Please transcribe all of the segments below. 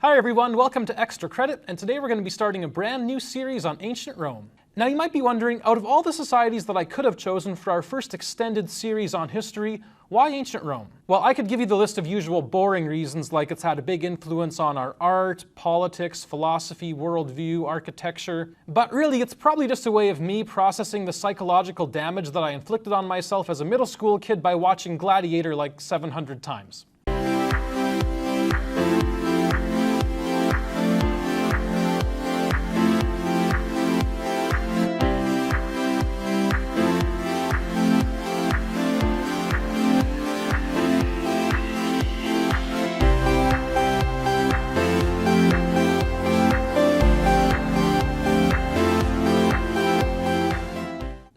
Hi everyone, welcome to Extra Credit, and today we're going to be starting a brand new series on ancient Rome. Now you might be wondering, out of all the societies that I could have chosen for our first extended series on history, why ancient Rome? Well, I could give you the list of usual boring reasons, like it's had a big influence on our art, politics, philosophy, worldview, architecture, but really it's probably just a way of me processing the psychological damage that I inflicted on myself as a middle school kid by watching Gladiator like 700 times.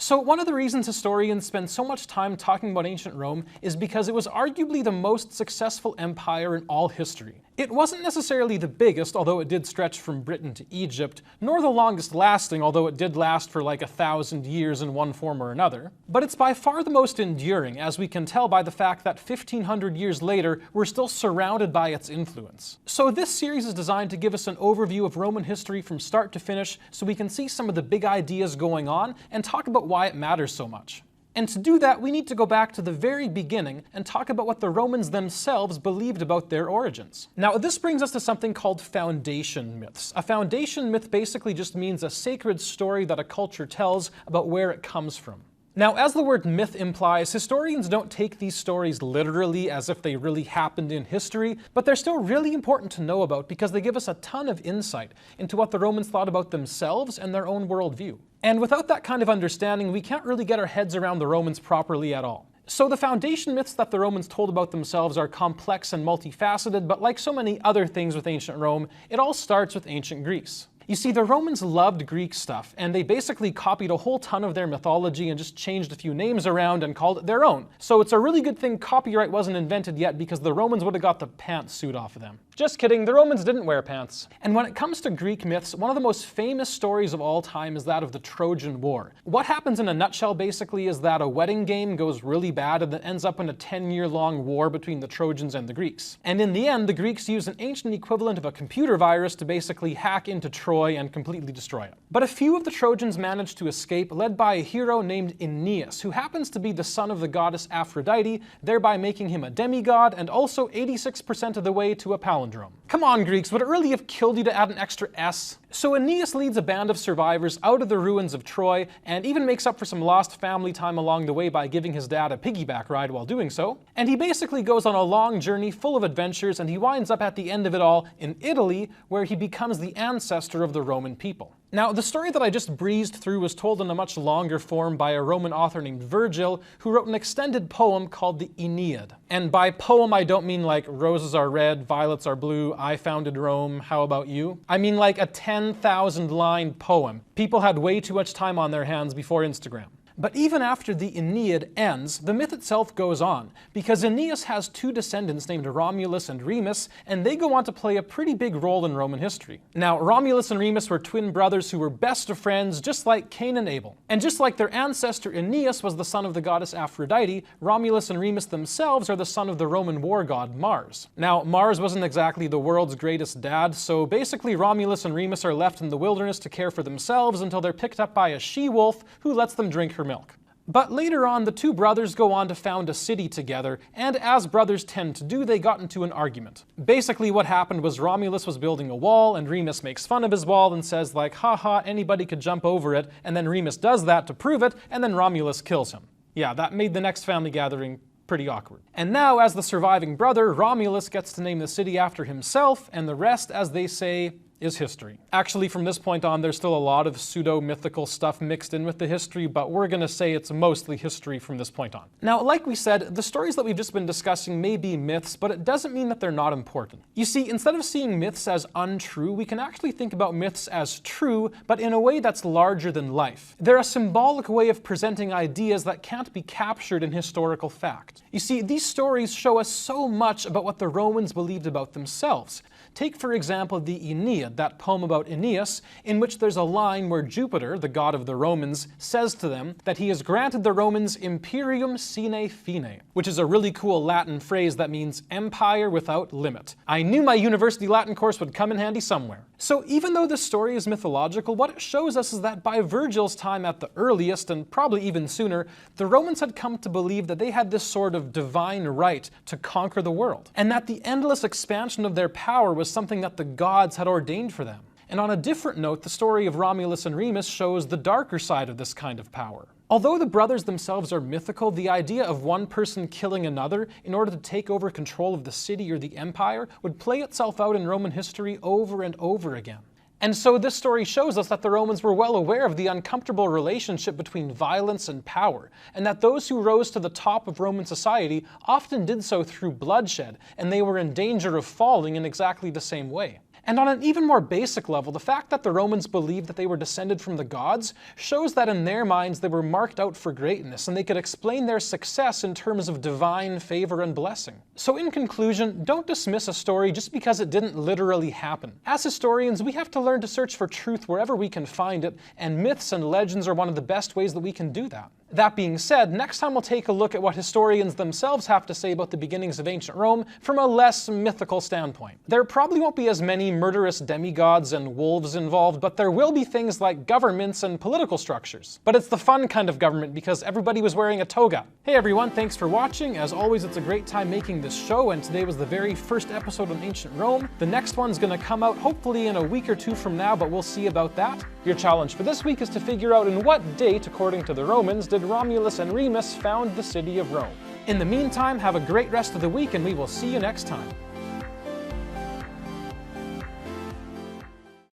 So one of the reasons historians spend so much time talking about ancient Rome is because it was arguably the most successful empire in all history. It wasn't necessarily the biggest, although it did stretch from Britain to Egypt, nor the longest lasting, although it did last for like 1,000 years in one form or another. But it's by far the most enduring, as we can tell by the fact that 1,500 years later, we're still surrounded by its influence. So this series is designed to give us an overview of Roman history from start to finish, so we can see some of the big ideas going on and talk about why it matters so much. And to do that, we need to go back to the very beginning and talk about what the Romans themselves believed about their origins. Now, this brings us to something called foundation myths. A foundation myth basically just means a sacred story that a culture tells about where it comes from. Now, as the word myth implies, historians don't take these stories literally as if they really happened in history, but they're still really important to know about because they give us a ton of insight into what the Romans thought about themselves and their own worldview. And without that kind of understanding, we can't really get our heads around the Romans properly at all. So the foundation myths that the Romans told about themselves are complex and multifaceted, but like so many other things with ancient Rome, it all starts with ancient Greece. You see, the Romans loved Greek stuff, and they basically copied a whole ton of their mythology and just changed a few names around and called it their own. So it's a really good thing copyright wasn't invented yet, because the Romans would have got the pantsuit off of them. Just kidding, the Romans didn't wear pants. And when it comes to Greek myths, one of the most famous stories of all time is that of the Trojan War. What happens in a nutshell basically is that a wedding game goes really bad and then ends up in a 10-year-long war between the Trojans and the Greeks. And in the end, the Greeks use an ancient equivalent of a computer virus to basically hack into Troy and completely destroy it. But a few of the Trojans managed to escape, led by a hero named Aeneid, who happens to be the son of the goddess Aphrodite, thereby making him a demigod and also 86% of the way to a palindrome. Come on, Greeks, would it really have killed you to add an extra S? So Aeneid leads a band of survivors out of the ruins of Troy, and even makes up for some lost family time along the way by giving his dad a piggyback ride while doing so. And he basically goes on a long journey full of adventures, and he winds up at the end of it all in Italy, where he becomes the ancestor of the Roman people. Now, the story that I just breezed through was told in a much longer form by a Roman author named Virgil, who wrote an extended poem called the Aeneid. And by poem, I don't mean like roses are red, violets are blue, I founded Rome, how about you? I mean like a 10,000 line poem. People had way too much time on their hands before Instagram. But even after the Aeneid ends, the myth itself goes on, because Aeneas has two descendants named Romulus and Remus, and they go on to play a pretty big role in Roman history. Now, Romulus and Remus were twin brothers who were best of friends, just like Cain and Abel. And just like their ancestor Aeneas was the son of the goddess Aphrodite, Romulus and Remus themselves are the son of the Roman war god Mars. Now, Mars wasn't exactly the world's greatest dad, so basically Romulus and Remus are left in the wilderness to care for themselves until they're picked up by a she-wolf who lets them drink her milk. But later on, the two brothers go on to found a city together, and as brothers tend to do, they got into an argument. Basically what happened was Romulus was building a wall, and Remus makes fun of his wall and says like, haha, anybody could jump over it, and then Remus does that to prove it, and then Romulus kills him. Yeah, that made the next family gathering pretty awkward. And now, as the surviving brother, Romulus gets to name the city after himself, and the rest, as they say, is history. Actually, from this point on, there's still a lot of pseudo-mythical stuff mixed in with the history, but we're gonna say it's mostly history from this point on. Now, like we said, the stories that we've just been discussing may be myths, but it doesn't mean that they're not important. You see, instead of seeing myths as untrue, we can actually think about myths as true, but in a way that's larger than life. They're a symbolic way of presenting ideas that can't be captured in historical fact. You see, these stories show us so much about what the Romans believed about themselves. Take for example the Aeneid, that poem about Aeneas, in which there's a line where Jupiter, the god of the Romans, says to them that he has granted the Romans imperium sine fine, which is a really cool Latin phrase that means empire without limit. I knew my university Latin course would come in handy somewhere. So even though this story is mythological, what it shows us is that by Virgil's time at the earliest, and probably even sooner, the Romans had come to believe that they had this sort of divine right to conquer the world, and that the endless expansion of their power was something that the gods had ordained for them. And on a different note, the story of Romulus and Remus shows the darker side of this kind of power. Although the brothers themselves are mythical, the idea of one person killing another in order to take over control of the city or the empire would play itself out in Roman history over and over again. And so this story shows us that the Romans were well aware of the uncomfortable relationship between violence and power, and that those who rose to the top of Roman society often did so through bloodshed, and they were in danger of falling in exactly the same way. And on an even more basic level, the fact that the Romans believed that they were descended from the gods shows that in their minds they were marked out for greatness, and they could explain their success in terms of divine favor and blessing. So in conclusion, don't dismiss a story just because it didn't literally happen. As historians, we have to learn to search for truth wherever we can find it, and myths and legends are one of the best ways that we can do that. That being said, next time we'll take a look at what historians themselves have to say about the beginnings of ancient Rome from a less mythical standpoint. There probably won't be as many murderous demigods and wolves involved, but there will be things like governments and political structures. But it's the fun kind of government because everybody was wearing a toga. Hey everyone, thanks for watching. As always, it's a great time making this show, and today was the very first episode on ancient Rome. The next one's gonna come out hopefully in a week or two from now, but we'll see about that. Your challenge for this week is to figure out in what date, according to the Romans, did Romulus and Remus found the city of Rome. In the meantime, have a great rest of the week, and we will see you next time.